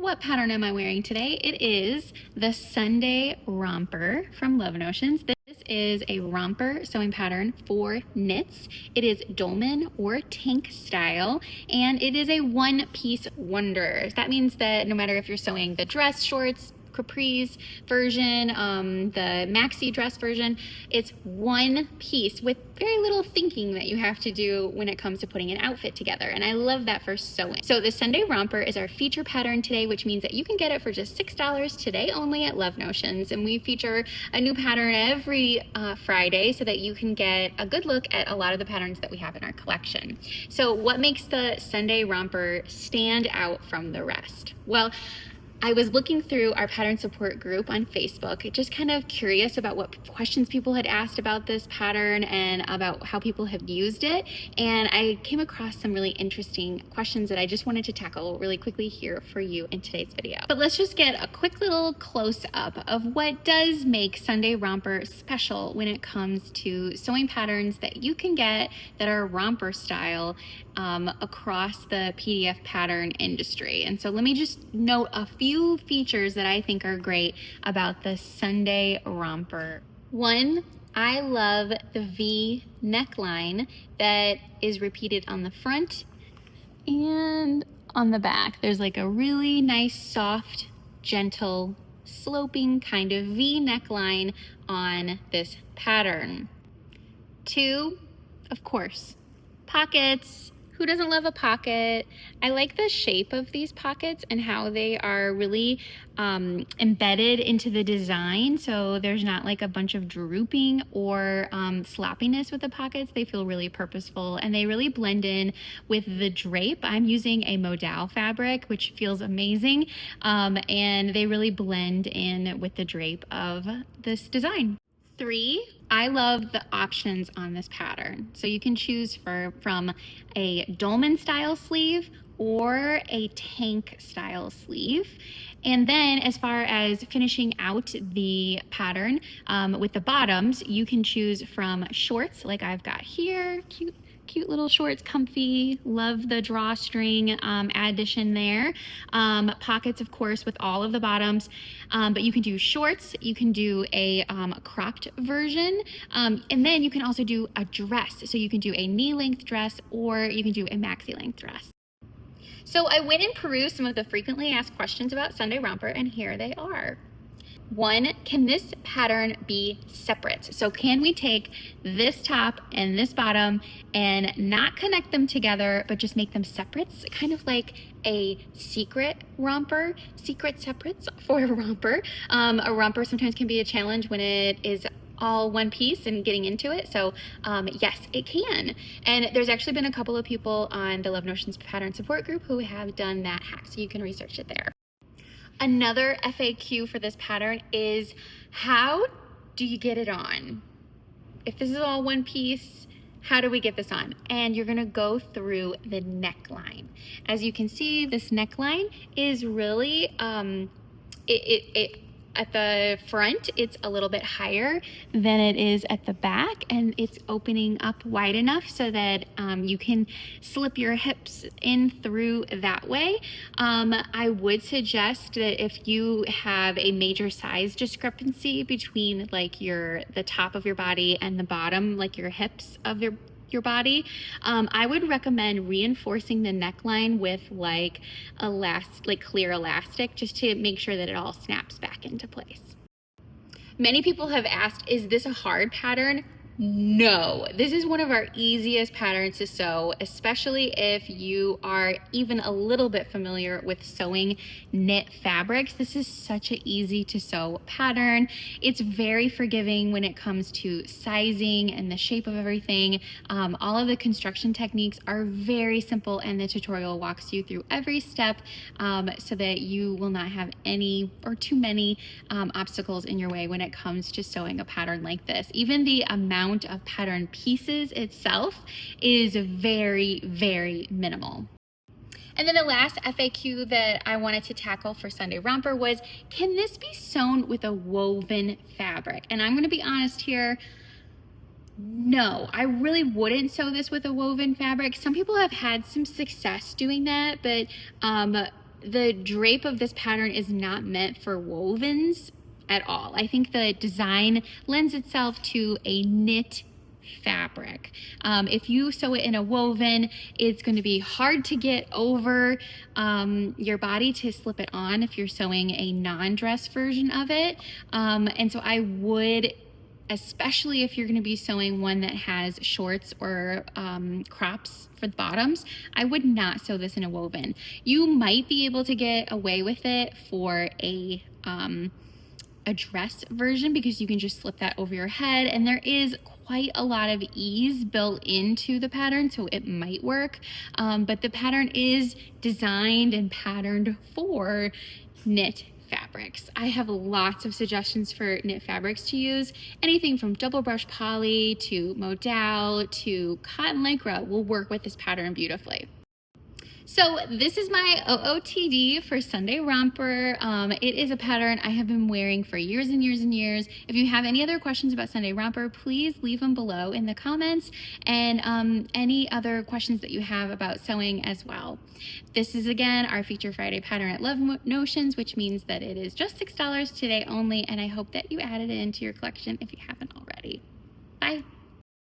what pattern am I wearing today? It is the Sunday Romper from Love Notions. This is a romper sewing pattern for knits. It is dolman or tank style, and it is a one-piece wonder. That means that no matter if you're sewing the dress, shorts, capris version, the maxi dress version, it's one piece with very little thinking that you have to do when it comes to putting an outfit together, and I love that for sewing. So the Sunday Romper is our feature pattern today, which means that you can get it for just $6 today only at Love Notions, and we feature a new pattern every Friday so that you can get a good look at a lot of the patterns that we have in our collection. So what makes the Sunday Romper stand out from the rest? Well, I was looking through our pattern support group on Facebook, just kind of curious about what questions people had asked about this pattern and about how people have used it. And I came across some really interesting questions that I just wanted to tackle really quickly here for you in today's video. But let's just get a quick little close up of what does make Sunday Romper special when it comes to sewing patterns that you can get that are romper style across the PDF pattern industry. And so let me just note a few features that I think are great about the Sunday Romper. One, I love the V neckline that is repeated on the front and on the back. There's like a really nice, soft, gentle, sloping kind of V neckline on this pattern. Two, of course, pockets. Who doesn't love a pocket? I like the shape of these pockets and how they are really embedded into the design. So there's not like a bunch of drooping or sloppiness with the pockets. They feel really purposeful and they really blend in with the drape. I'm using a modal fabric, which feels amazing. And they really blend in with the drape of this design. Three, I love the options on this pattern. So you can choose from a dolman style sleeve or a tank style sleeve. And then as far as finishing out the pattern with the bottoms, you can choose from shorts like I've got here, cute little shorts, comfy, love the drawstring addition there. Pockets, of course, with all of the bottoms, but you can do shorts, you can do a cropped version, and then you can also do a dress. So you can do a knee length dress or you can do a maxi length dress. So I went and perused some of the frequently asked questions about Sunday Romper, and here they are. One, can this pattern be separate? So can we take this top and this bottom and not connect them together, but just make them separates, kind of like a secret romper, secret separates for a romper. A romper sometimes can be a challenge when it is all one piece and getting into it. So yes, it can. And there's actually been a couple of people on the Love Notions pattern support group who have done that hack, so you can research it there. Another FAQ for this pattern is, how do you get it on? If this is all one piece, how do we get this on? And you're gonna go through the neckline. As you can see, this neckline is really, at the front, it's a little bit higher than it is at the back, and it's opening up wide enough so that you can slip your hips in through that way. I would suggest that if you have a major size discrepancy between like the top of your body and the bottom, like your hips of your body, I would recommend reinforcing the neckline with like clear elastic, just to make sure that it all snaps back into place. Many people have asked, is this a hard pattern? No, this is one of our easiest patterns to sew, especially if you are even a little bit familiar with sewing knit fabrics. This is such an easy to sew pattern. It's very forgiving when it comes to sizing and the shape of everything. All of the construction techniques are very simple, and the tutorial walks you through every step so that you will not have any or too many obstacles in your way when it comes to sewing a pattern like this. Even the amount of pattern pieces itself is very, very minimal. And then the last FAQ that I wanted to tackle for Sunday Romper was, can this be sewn with a woven fabric? And I'm going to be honest here, no, I really wouldn't sew this with a woven fabric. Some people have had some success doing that, but The drape of this pattern is not meant for wovens at all. I think the design lends itself to a knit fabric. If you sew it in a woven, it's going to be hard to get over your body to slip it on if you're sewing a non-dress version of it. And so I would, especially if you're going to be sewing one that has shorts or crops for the bottoms, I would not sew this in a woven. You might be able to get away with it for a dress version because you can just slip that over your head, and there is quite a lot of ease built into the pattern, so it might work. But the pattern is designed and patterned for knit fabrics. I have lots of suggestions for knit fabrics to use. Anything from double brush poly to modal to cotton lycra will work with this pattern beautifully. So this is my OOTD for Sunday Romper. It is a pattern I have been wearing for years and years and years. If you have any other questions about Sunday Romper, please leave them below in the comments, and any other questions that you have about sewing as well. This is again our Feature Friday pattern at Love Notions, which means that it is just $6 today only, and I hope that you added it into your collection if you haven't already. Bye.